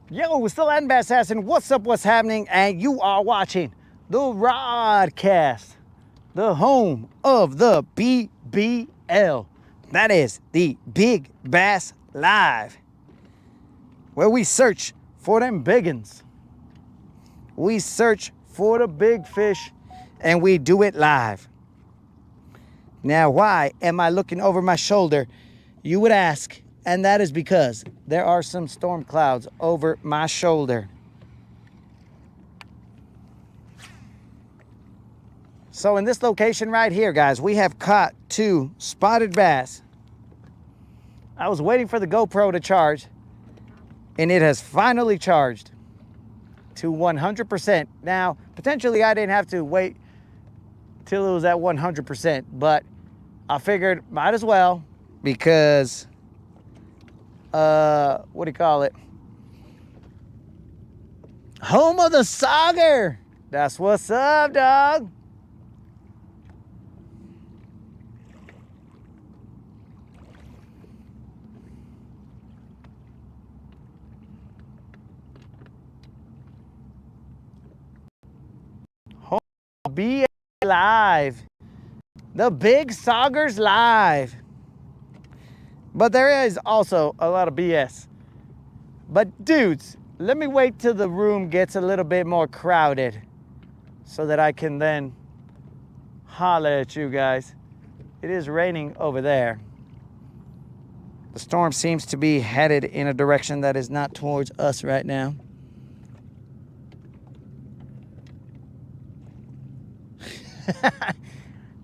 Yo, it's the Land Bass Assassin. What's up, what's happening? And you are watching the Rodcast, the home of the BBL. That is the Big Bass Live, where we search for them biggins. We search for the big fish, and we do it live. Now, why am I looking over my shoulder, you would ask? And that is because there are some storm clouds over my shoulder. So in this location right here, guys, we have caught 2 spotted bass. I was waiting for the GoPro to charge, and it has finally charged to 100%. Now, potentially I didn't have to wait till it was at 100%, but I figured might as well, because what do you call it? Home of the Sauger. That's what's up, dog. Home be live. The Big Saugers live. But there is also a lot of BS. But dudes, let me wait till the room gets a little bit more crowded so that I can then holler at you guys. It is raining over there. The storm seems to be headed in a direction that is not towards us right now.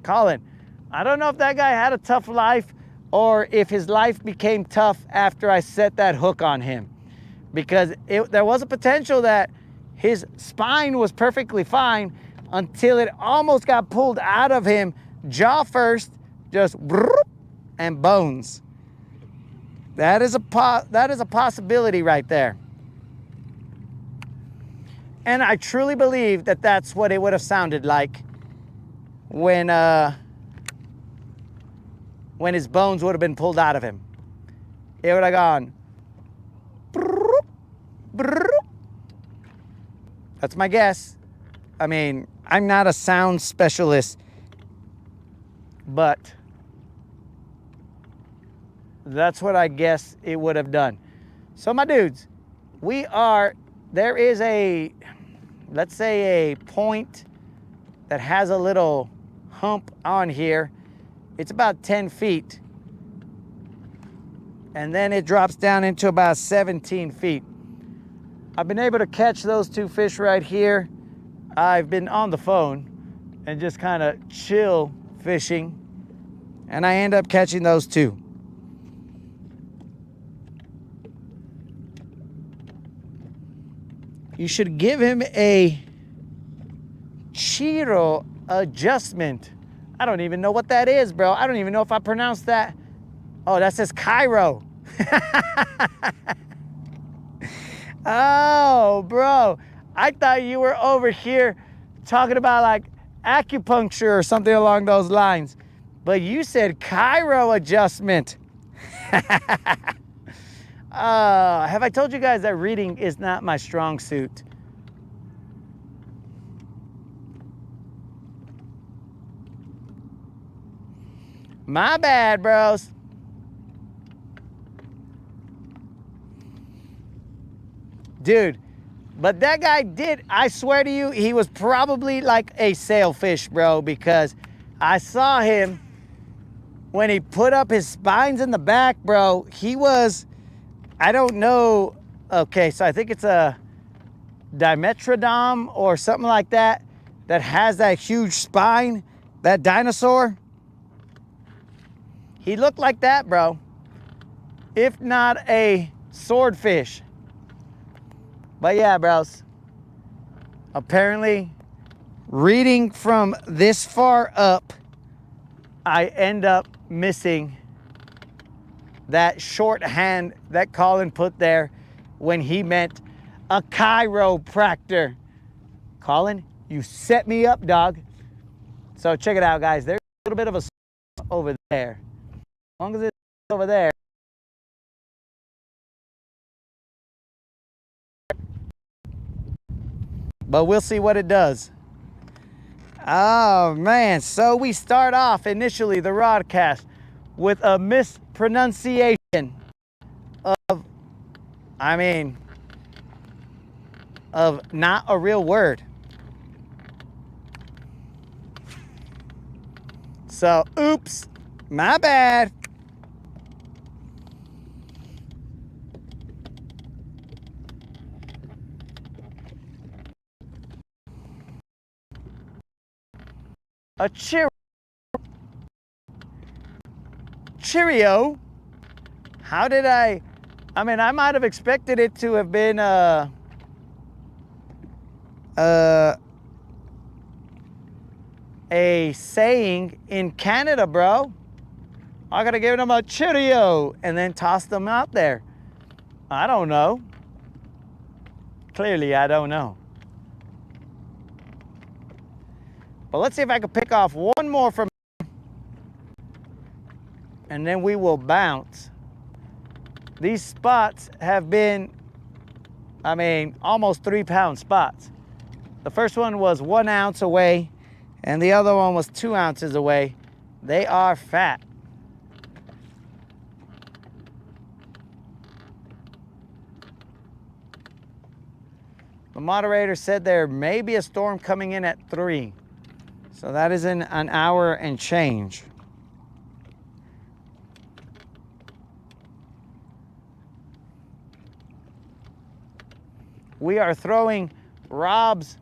Colin, I don't know if that guy had a tough life or if his life became tough after I set that hook on him. Because there was a potential that his spine was perfectly fine until it almost got pulled out of him, jaw first, just and bones. That is a possibility right there. And I truly believe that that's what it would have sounded like when his bones would have been pulled out of him. It would have gone. That's my guess. I mean, I'm not a sound specialist, but that's what I guess it would have done. So my dudes, there is let's say a point that has a little hump on here. It's about 10 feet. And then it drops down into about 17 feet. I've been able to catch those 2 fish right here. I've been on the phone and just kind of chill fishing. And I end up catching those 2. You should give him a Chiro adjustment. I don't even know what that is, bro. I don't even know if I pronounced that. Oh, that says Cairo. Oh, bro. I thought you were over here talking about like acupuncture or something along those lines. But you said Cairo adjustment. Have I told you guys that reading is not my strong suit? My bad, bros. Dude, but that guy did, I swear to you, he was probably like a sailfish, bro, because I saw him when he put up his spines in the back, bro. He was, I don't know, okay, so I think it's a Dimetrodon or something like that has that huge spine, that dinosaur. He looked like that, bro. If not a swordfish. But yeah, bros. Apparently, reading from this far up, I end up missing that shorthand that Colin put there when he meant a chiropractor. Colin, you set me up, dog. So check it out, guys. There's a little bit of a over there. As long as it's over there, but we'll see what it does. Oh man, so we start off initially the Rodcast with a mispronunciation of, of not a real word. So, oops, my bad. A Cheerio? How did I might have expected it to have been a saying in Canada, bro. I gotta give them a Cheerio and then toss them out there. I don't know. Clearly, I don't know. But let's see if I can pick off one more from, and then we will bounce. These spots have been, almost 3-pound spots. The first one was 1 ounce away, and the other one was 2 ounces away. They are fat. The moderator said there may be a storm coming in at 3. So that is in an hour and change. We are throwing Rob's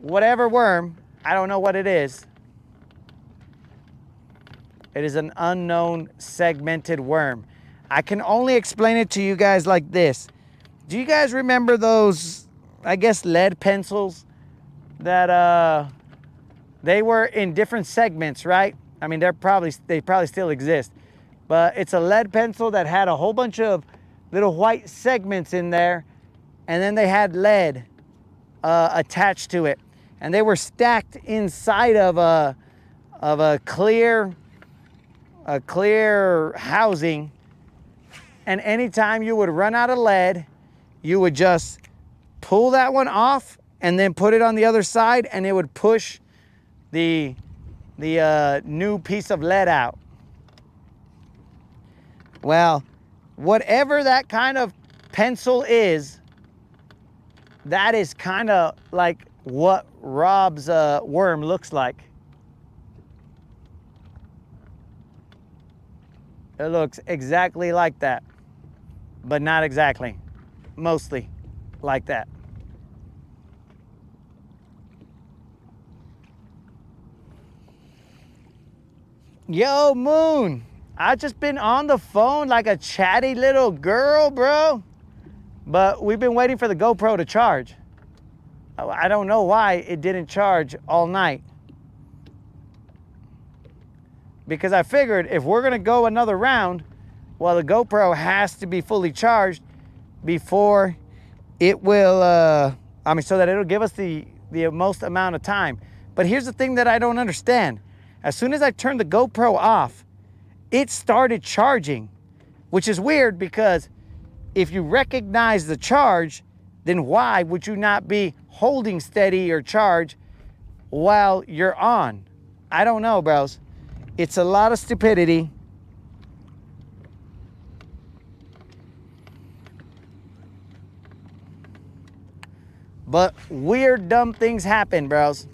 whatever worm. I don't know what it is. It is an unknown segmented worm. I can only explain it to you guys like this. Do you guys remember those, I guess, lead pencils that they were in different segments, right? They probably still exist. But it's a lead pencil that had a whole bunch of little white segments in there, and then they had lead attached to it, and they were stacked inside of a clear housing. And anytime you would run out of lead, you would just pull that one off and then put it on the other side, and it would push the new piece of lead out. Well, whatever that kind of pencil is, that is kind of like what Rob's worm looks like. It looks exactly like that, but not exactly. Mostly like that. Yo, Moon, I just been on the phone like a chatty little girl, bro. But we've been waiting for the GoPro to charge. I don't know why it didn't charge all night. Because I figured if we're gonna go another round, well, the GoPro has to be fully charged before it will, so that it'll give us the most amount of time. But here's the thing that I don't understand. As soon as I turned the GoPro off, it started charging, which is weird because if you recognize the charge, then why would you not be holding steady your charge while you're on? I don't know, bros. It's a lot of stupidity. But weird, dumb things happen, bros.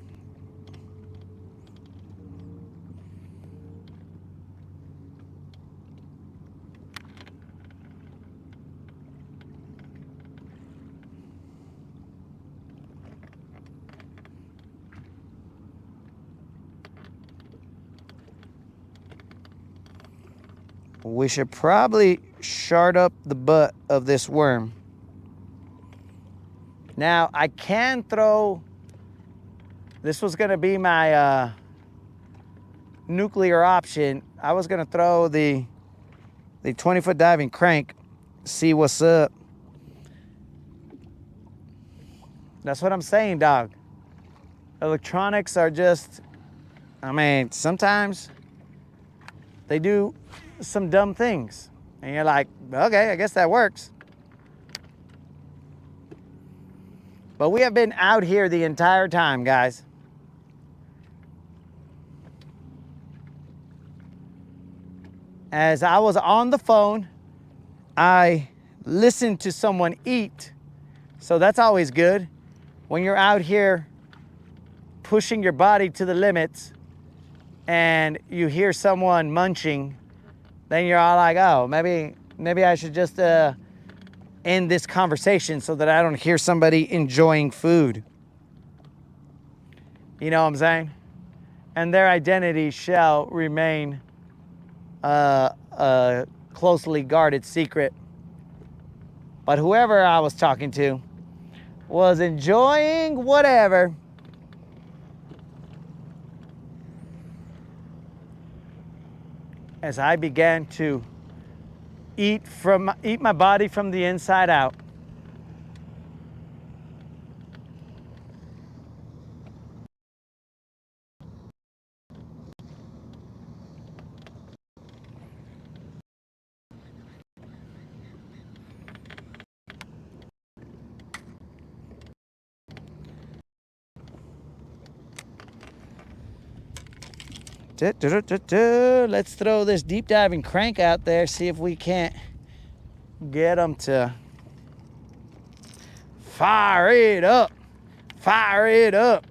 We should probably shard up the butt of this worm. Now, I can throw, this was gonna be my nuclear option. I was gonna throw the 20-foot diving crank, see what's up. That's what I'm saying, dog. Electronics are just, sometimes they do some dumb things. And you're like, okay, I guess that works. But we have been out here the entire time, guys. As I was on the phone, I listened to someone eat. So that's always good. When you're out here pushing your body to the limits and you hear someone munching, then you're all like, oh, maybe I should just end this conversation so that I don't hear somebody enjoying food. You know what I'm saying? And their identity shall remain a closely guarded secret. But whoever I was talking to was enjoying whatever. As I began to eat my body from the inside out. Let's throw this deep diving crank out there, see if we can't get them to fire it up. Fire it up.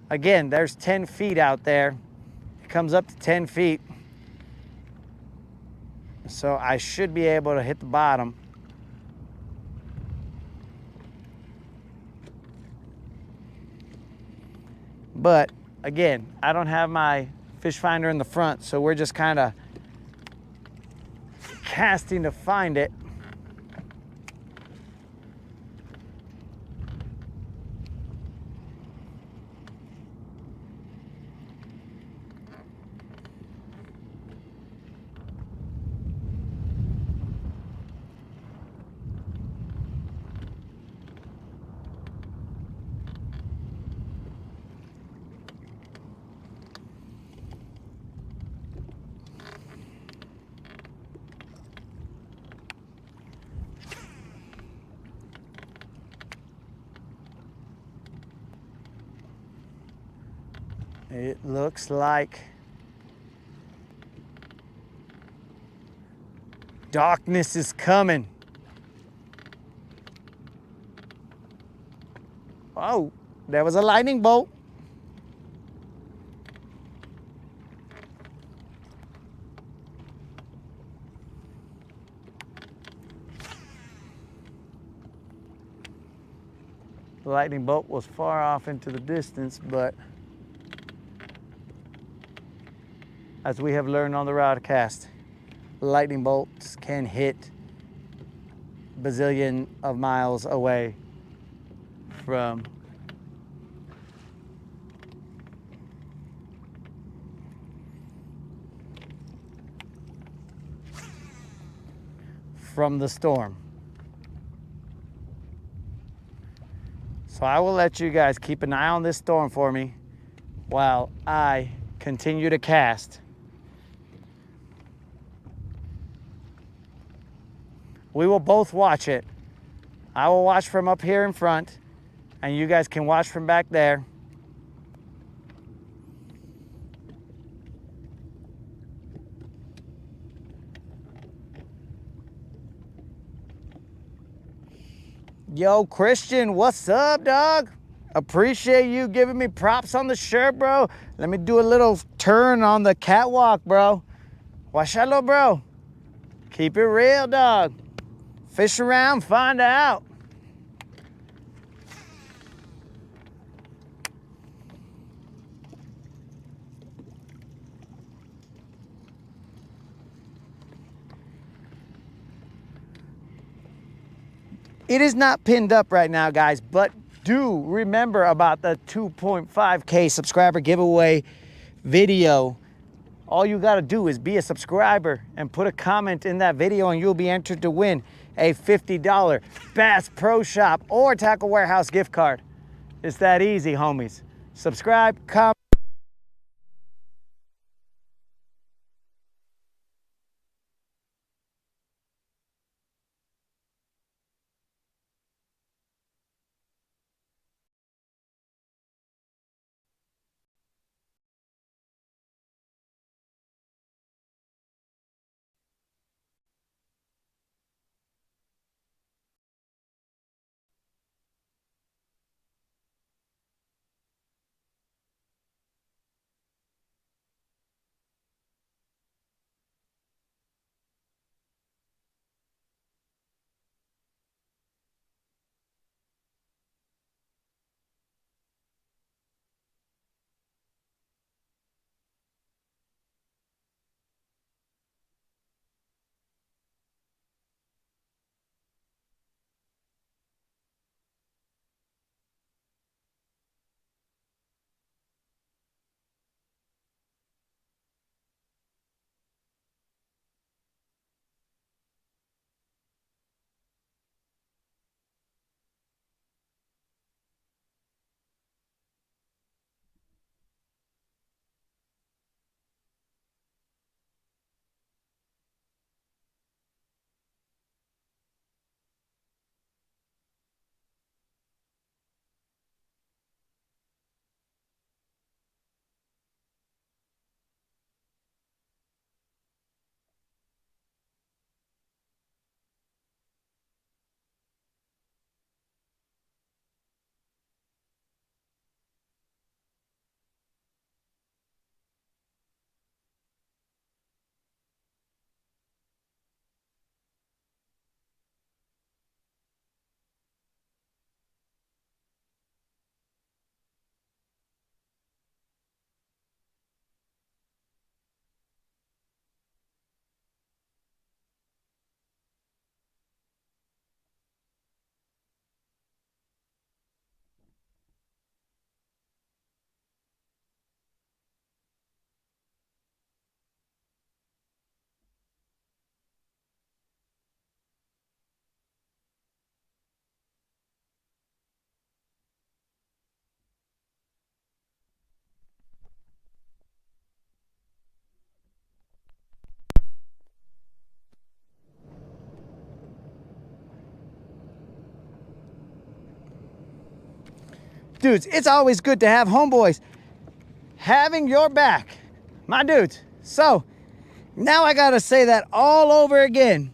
Again, there's 10 feet out there. It comes up to 10 feet. So I should be able to hit the bottom. But again, I don't have my fish finder in the front, so we're just kind of casting to find it. It looks like darkness is coming. Oh, there was a lightning bolt. The lightning bolt was far off into the distance, but as we have learned on the Rodcast, lightning bolts can hit bazillion of miles away from the storm. So I will let you guys keep an eye on this storm for me while I continue to cast. We will both watch it. I will watch from up here in front, and you guys can watch from back there. Yo, Christian, what's up, dog? Appreciate you giving me props on the shirt, bro. Let me do a little turn on the catwalk, bro. Washalo, bro. Keep it real, dog. Fish around, find out. It is not pinned up right now, guys, but do remember about the 2.5K subscriber giveaway video. All you gotta do is be a subscriber and put a comment in that video, and you'll be entered to win a $50 Bass Pro Shop or Tackle Warehouse gift card. It's that easy, homies. Subscribe, comment. Dudes, it's always good to have homeboys having your back. My dudes. So, now I gotta say that all over again.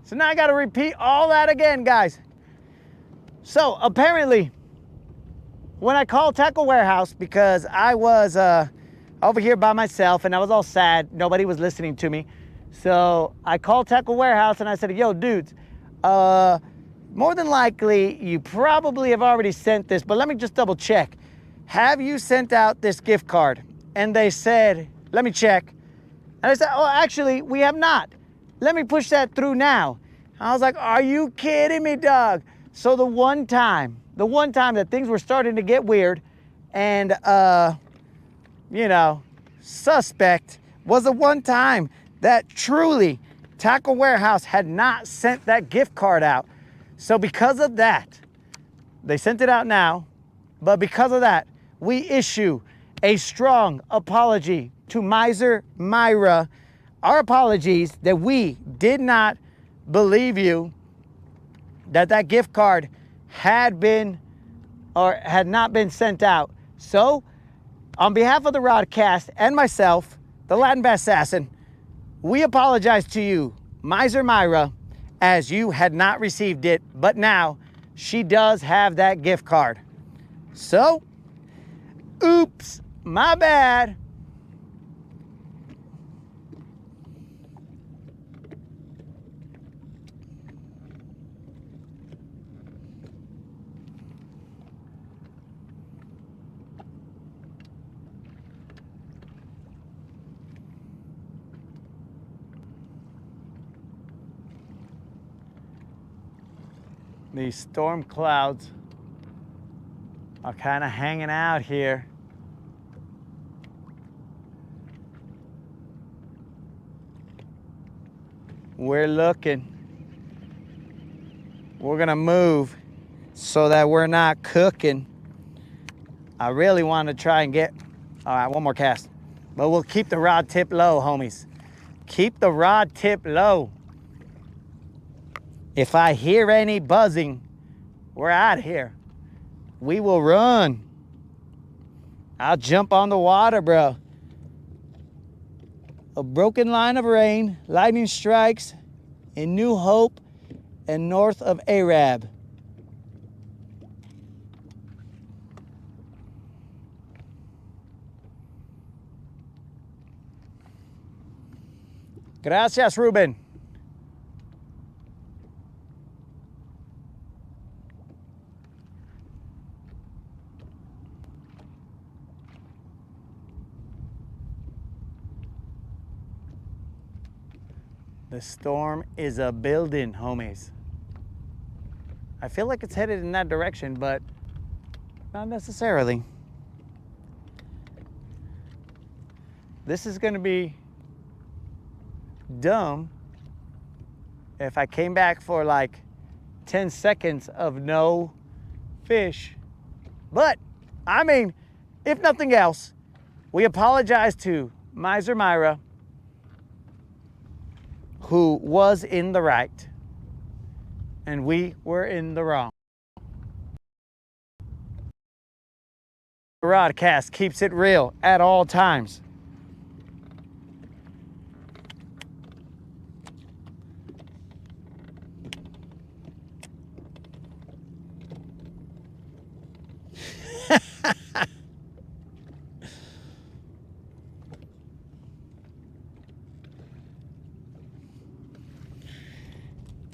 So now I gotta repeat all that again, guys. So apparently, when I called Tackle Warehouse, because I was over here by myself and I was all sad, nobody was listening to me. So I called Tackle Warehouse and I said, yo, dudes, more than likely, you probably have already sent this, but let me just double check. Have you sent out this gift card? And they said, let me check. And I said, oh, actually, we have not. Let me push that through now. I was like, are you kidding me, dog? So the one time that things were starting to get weird and, you know, suspect was the one time that truly Tackle Warehouse had not sent that gift card out. So because of that, they sent it out now, but because of that, we issue a strong apology to Miser Myra. Our apologies that we did not believe you that that gift card had been or had not been sent out. So, on behalf of the Rodcast and myself, the Latin Bass Assassin, we apologize to you, Miser Myra, as you had not received it, but now she does have that gift card. So, oops, my bad. These storm clouds are kind of hanging out here. We're looking. We're gonna move so that we're not cooking. I really want to try and get, all right, one more cast. But we'll keep the rod tip low, homies. Keep the rod tip low. If I hear any buzzing, we're out of here. We will run. I'll jump on the water, bro. A broken line of rain, lightning strikes in New Hope and north of Arab. Gracias, Ruben. The storm is a building, homies. I feel like it's headed in that direction, but not necessarily. This is gonna be dumb if I came back for like 10 seconds of no fish. But, I mean, if nothing else, we apologize to Miser Myra, who was in the right, and we were in the wrong. The Rodcast keeps it real at all times.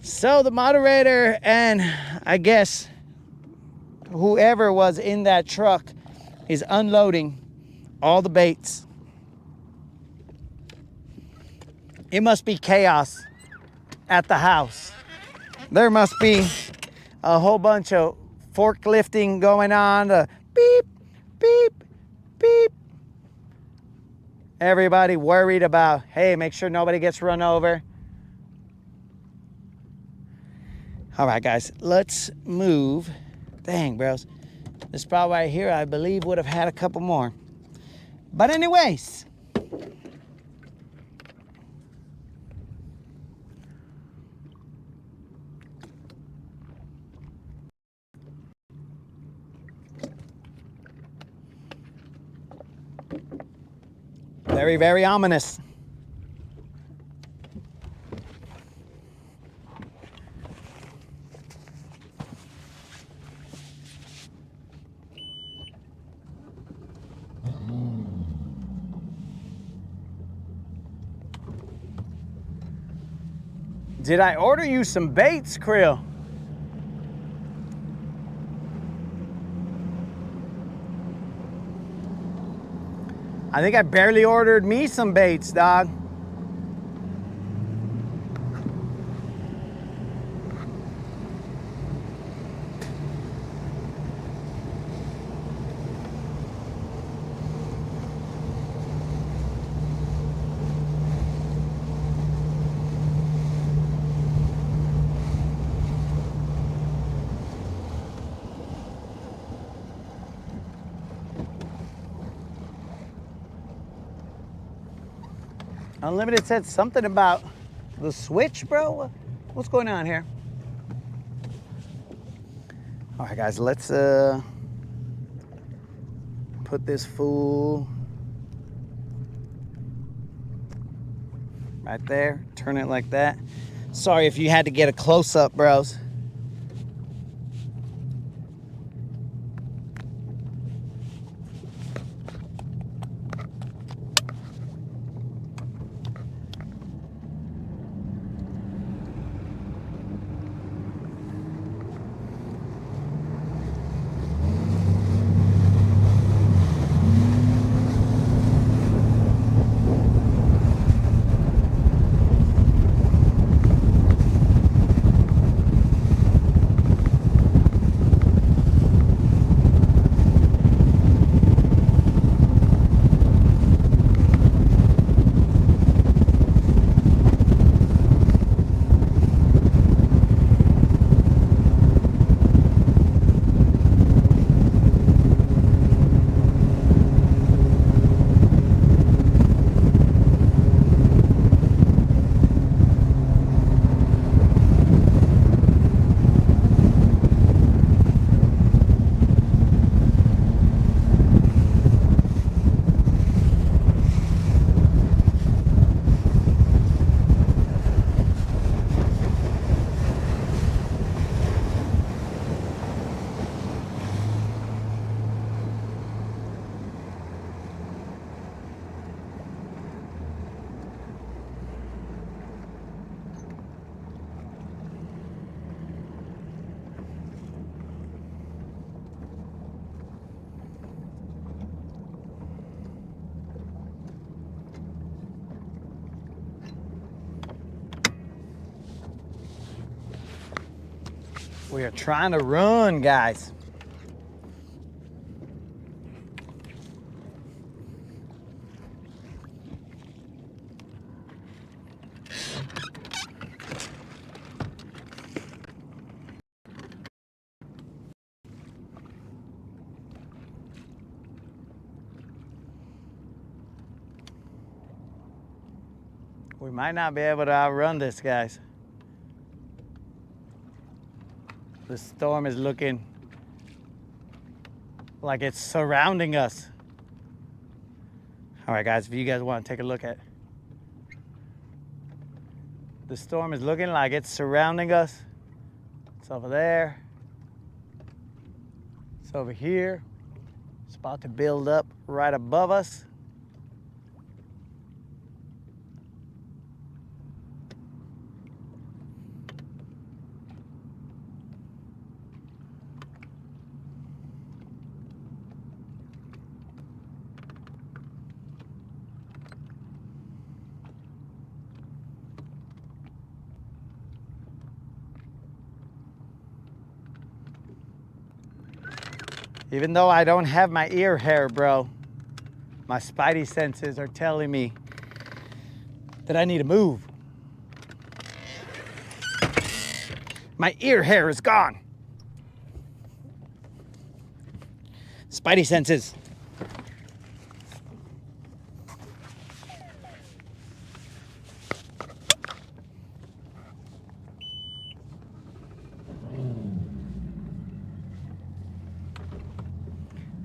So the moderator and I guess whoever was in that truck is unloading all the baits. It must be chaos at the house. There must be a whole bunch of forklifting going on. Beep, beep, beep. Everybody worried about, hey, make sure nobody gets run over. All right, guys, let's move. Dang, bros. This spot right here, I believe, would have had a couple more. But anyways, very, very ominous. Did I order you some baits, Krill? I think I barely ordered me some baits, dog. Unlimited said something about the switch, bro. What's going on here? All right, guys, let's put this fool right there. Turn it like that. Sorry if you had to get a close-up, bros. We are trying to run, guys. We might not be able to outrun this, guys. The storm is looking like it's surrounding us. All right, guys, if you guys want to take a look at it. The storm is looking like it's surrounding us. It's over there. It's over here. It's about to build up right above us. Even though I don't have my ear hair, bro, my spidey senses are telling me that I need to move. My ear hair is gone. Spidey senses.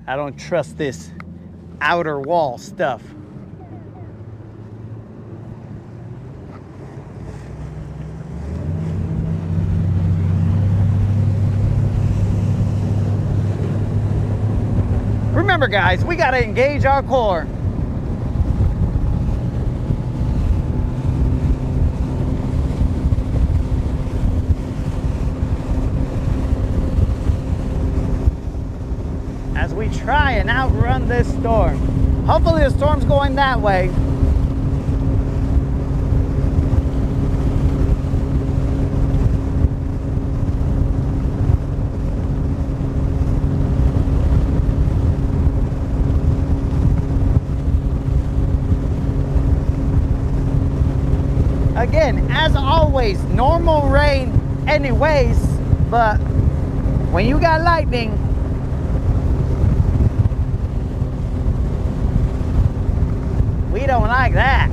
I don't trust this outer wall stuff. Remember guys, we gotta engage our core. As we try and outrun this storm. Hopefully the storm's going that way. Again, as always, normal rain anyways, but when you got lightning, we don't like that.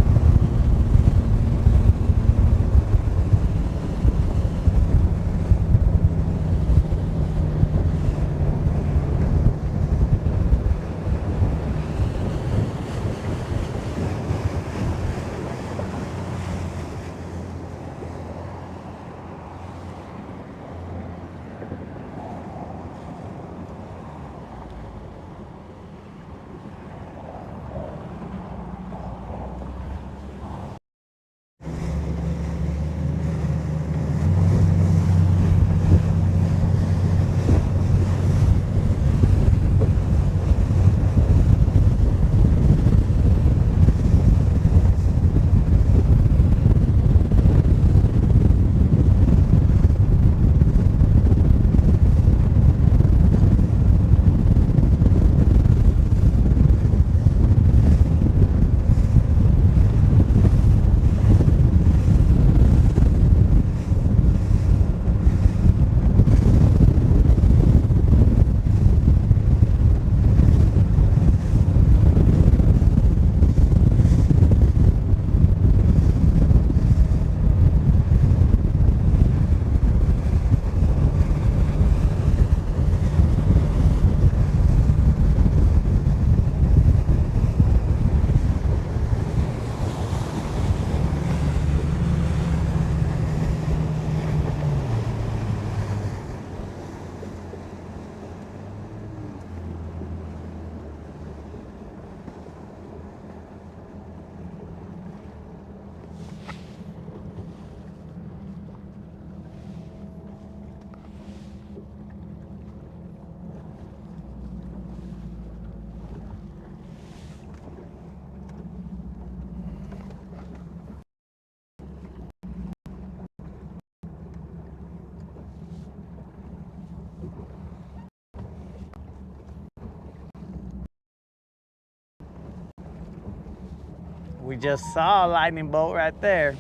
We just saw a lightning bolt right there.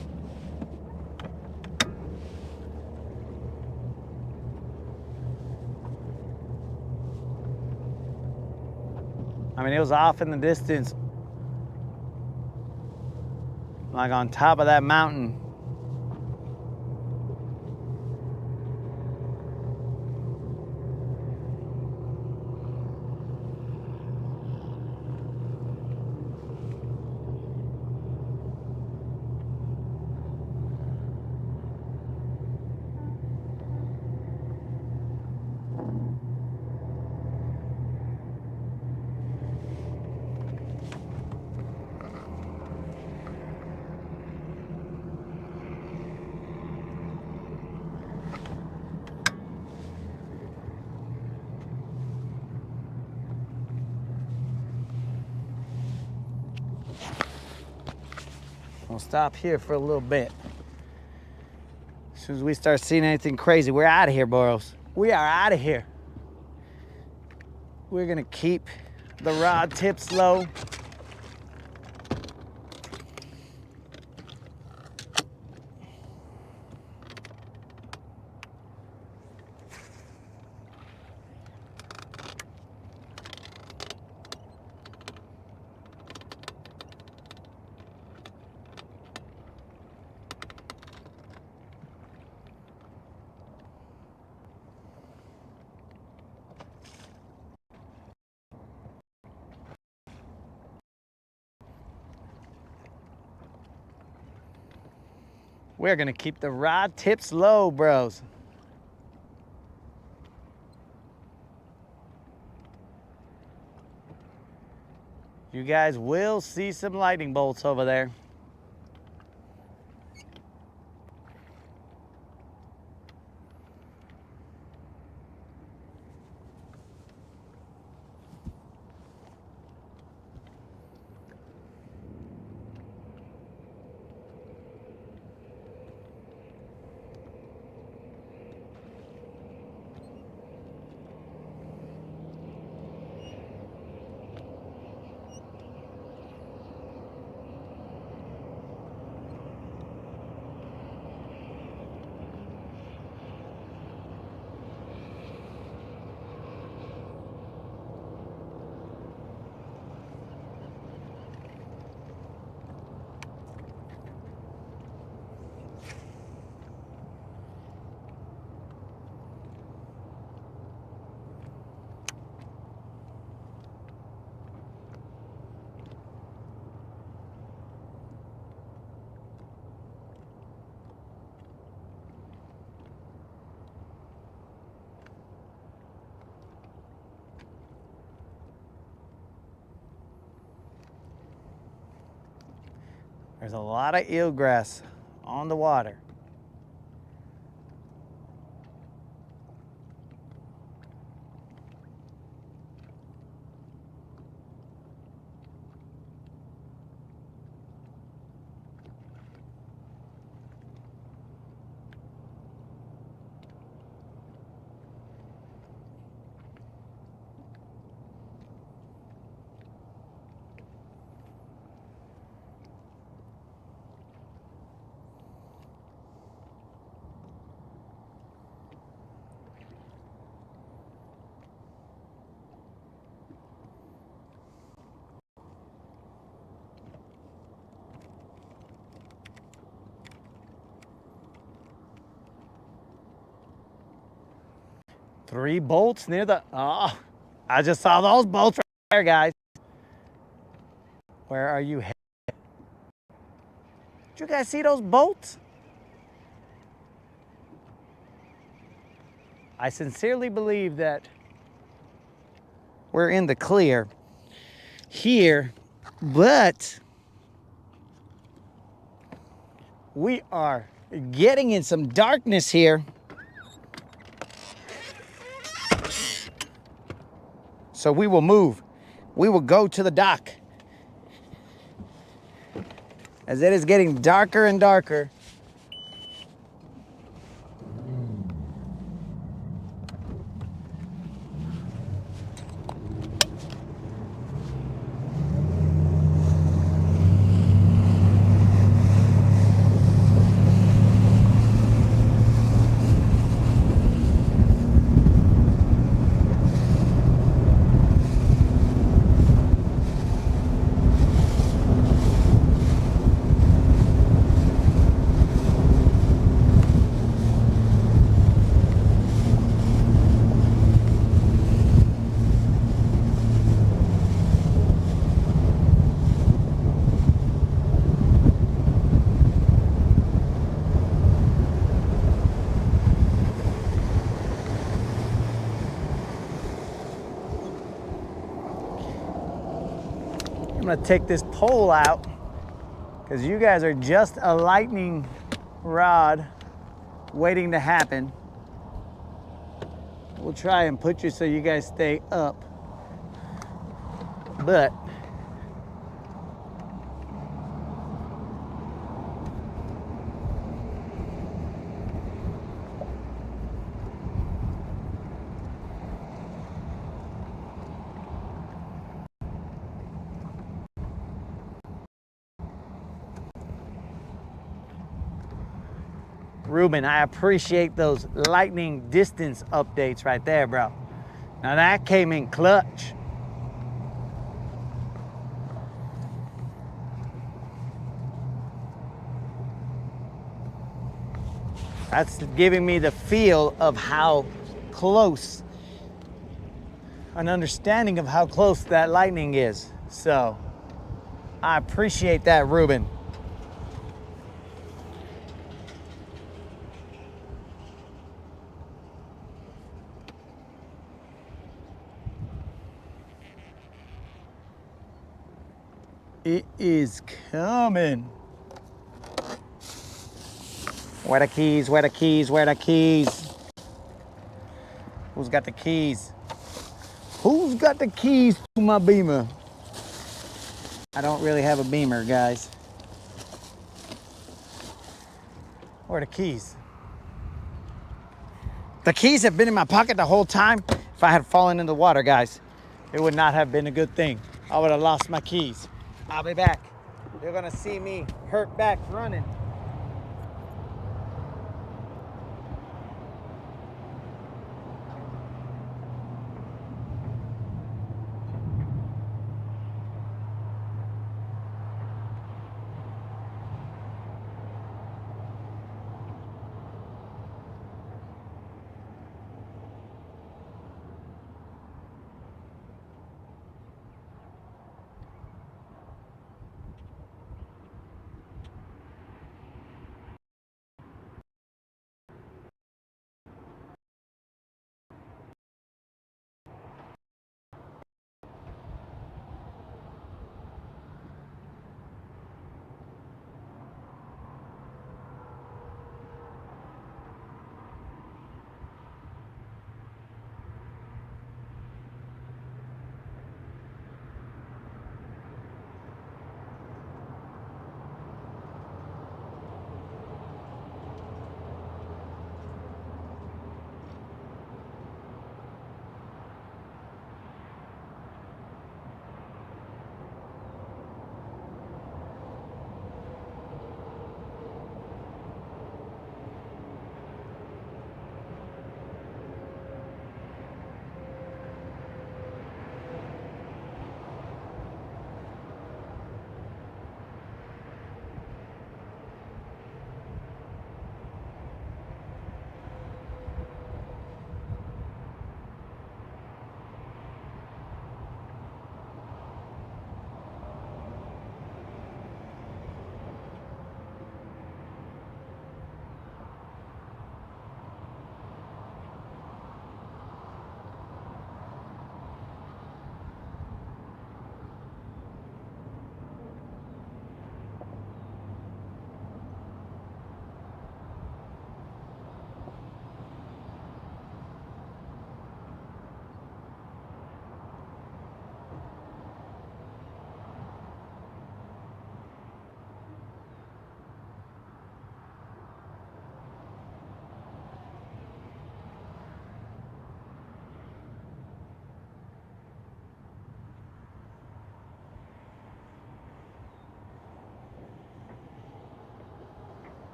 I mean, it was off in the distance, like on top of that mountain. We'll stop here for a little bit. As soon as we start seeing anything crazy, we're out of here, Boros. We are out of here. We're gonna keep the rod tips low. We're gonna keep the rod tips low, bros. You guys will see some lightning bolts over there. There's a lot of eelgrass on the water. Three bolts near the, oh, I just saw those bolts right there, guys. Where are you headed? Did you guys see those bolts? I sincerely believe that we're in the clear here, but we are getting in some darkness here. So we will move. We will go to the dock. As it is getting darker and darker. I'm gonna take this pole out because you guys are just a lightning rod waiting to happen. We'll try and put you so you guys stay up. But Ruben, I appreciate those lightning distance updates right there, bro. Now that came in clutch. That's giving me the feel of how close, an understanding of how close that lightning is. So I appreciate that, Ruben. It is coming. Where the keys? Where the keys? Where the keys? Who's got the keys? Who's got the keys to my Beamer? I don't really have a Beamer, guys. Where are the keys? The keys have been in my pocket the whole time. If I had fallen in the water, guys, it would not have been a good thing. I would have lost my keys. I'll be back. You're gonna see me hurt back running.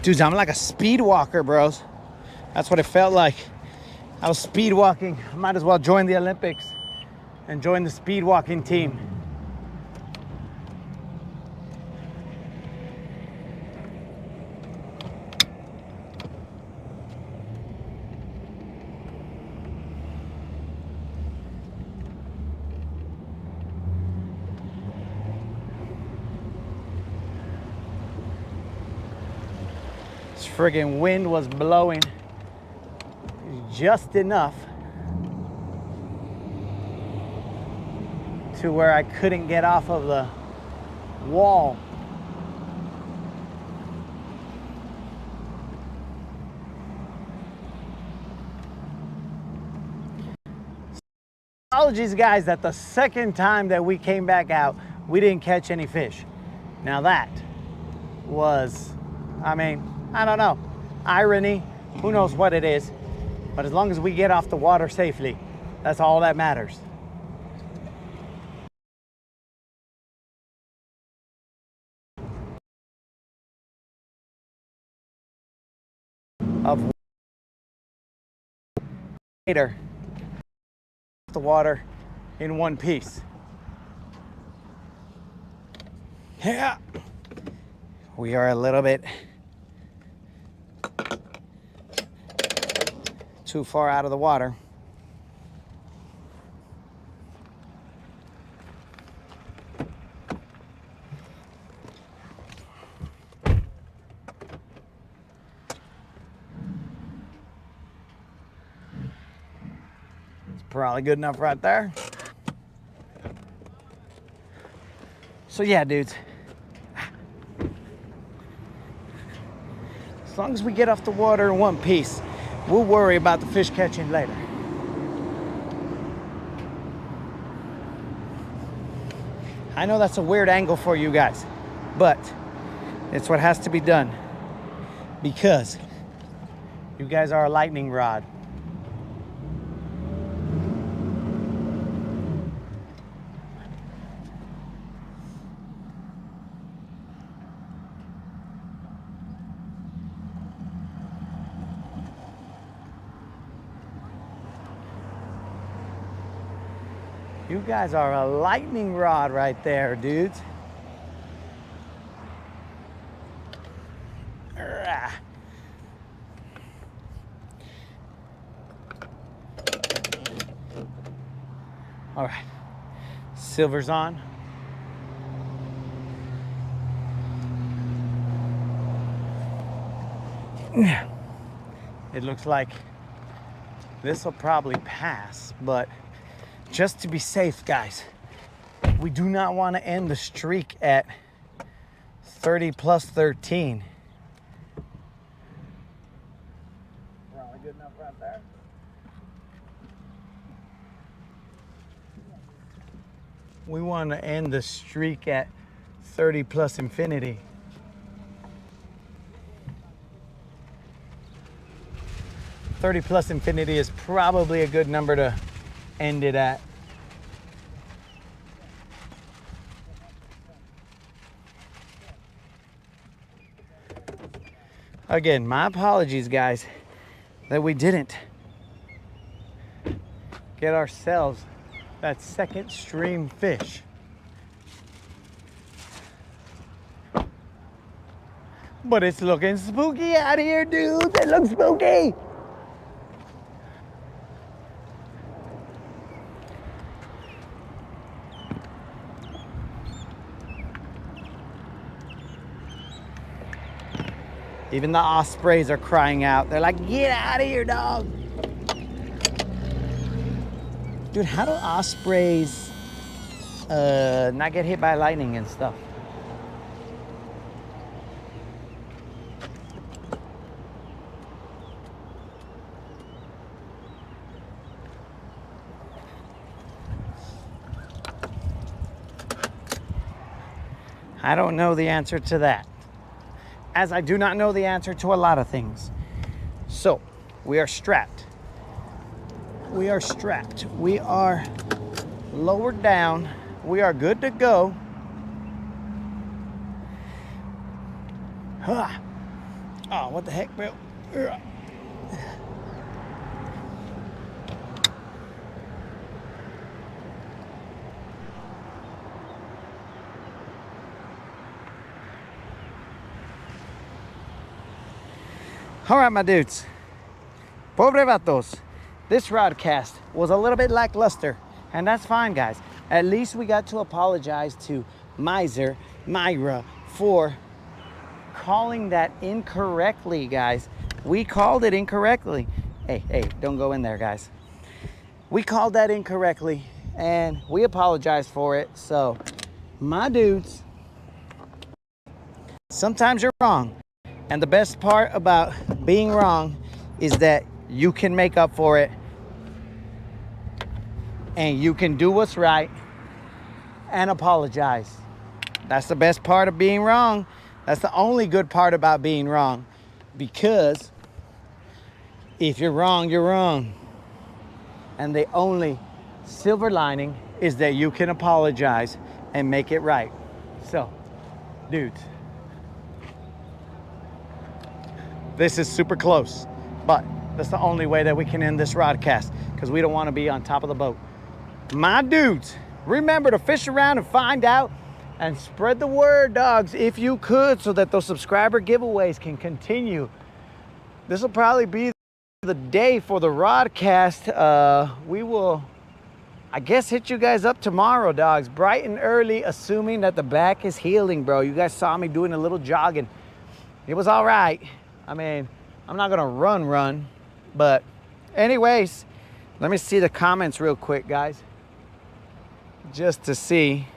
Dudes, I'm like a speed walker, bros. That's what it felt like. I was speed walking. I might as well join the Olympics and join the speed walking team. This friggin' wind was blowing just enough to where I couldn't get off of the wall. Apologies, guys, that the second time that we came back out, we didn't catch any fish. Now that was, I mean, I don't know, irony, who knows what it is, but as long as we get off the water safely, that's all that matters. Of later, the water in one piece. Yeah, we are a little bit too far out of the water. It's probably good enough right there. So yeah, dudes. As long as we get off the water in one piece, we'll worry about the fish catching later. I know that's a weird angle for you guys, but it's what has to be done because you guys are a lightning rod. You guys are a lightning rod right there, dudes. All right, silver's on. It looks like this will probably pass, but just to be safe, guys, we do not want to end the streak at 30 plus 13. Probably good enough right there. We want to end the streak at 30 plus infinity. $30 plus infinity is probably a good number to end it at. Again, my apologies, guys, that we didn't get ourselves that second stream fish. But it's looking spooky out here, dude. It looks spooky. Even the ospreys are crying out. They're like, get out of here, dog. Dude, how do ospreys not get hit by lightning and stuff? I don't know the answer to that, as I do not know the answer to a lot of things. So, we are strapped. We are strapped. We are lowered down. We are good to go. Huh. Oh, what the heck, bro? All right, my dudes. Pobre vatos. This Rodcast was a little bit lackluster, and that's fine, guys. At least we got to apologize to Myra, for calling that incorrectly, guys. We called it incorrectly. Hey, don't go in there, guys. We called that incorrectly, and we apologize for it. So, my dudes, sometimes you're wrong. And the best part about being wrong is that you can make up for it, and you can do what's right and apologize. That's the best part of being wrong. That's the only good part about being wrong, because if you're wrong, you're wrong. And the only silver lining is that you can apologize and make it right. So, dudes, this is super close, but that's the only way that we can end this Rodcast, because we don't want to be on top of the boat. My dudes, remember to fish around and find out, and spread the word, dogs, if you could, so that those subscriber giveaways can continue. This will probably be The day for the Rodcast. We will, I guess, hit you guys up tomorrow, dogs. Bright and early, assuming that the back is healing, bro. You guys saw me doing a little jogging. It was all right. I mean, I'm not gonna run, but anyways, let me see the comments real quick, guys, just to see.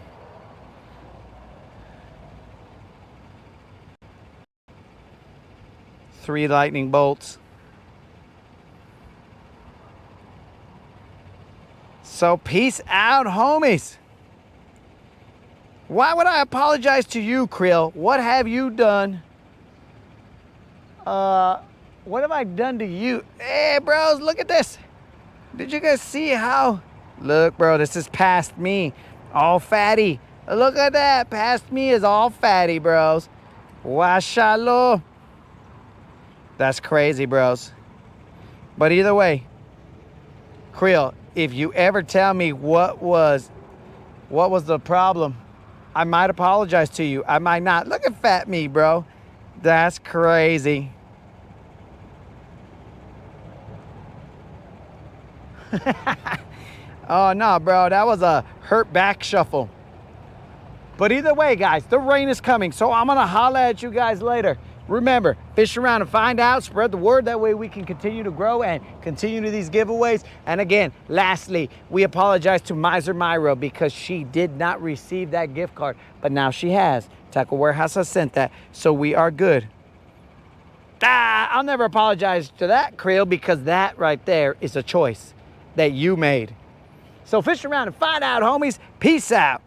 Three lightning bolts. So peace out, homies. Why would I apologize to you, Krill? What have you done? What have I done to you? Hey, bros, look at this. Did you guys see how? Look, bro, this is past me. All fatty. Look at that. Past me is all fatty, bros. Washalo. That's crazy, bros. But either way, Krill, if you ever tell me what was the problem, I might apologize to you. I might not. Look at fat me, bro. That's crazy. Oh, no, bro. That was a hurt back shuffle. But either way, guys, the rain is coming. So I'm going to holler at you guys later. Remember, fish around and find out, spread the word. That way we can continue to grow and continue to these giveaways. And again, lastly, we apologize to Miser Myra because she did not receive that gift card, but now she has. Tackle Warehouse has sent that, so we are good. I'll never apologize to that, Krill, because that right there is a choice that you made. So fish around and find out, homies. Peace out.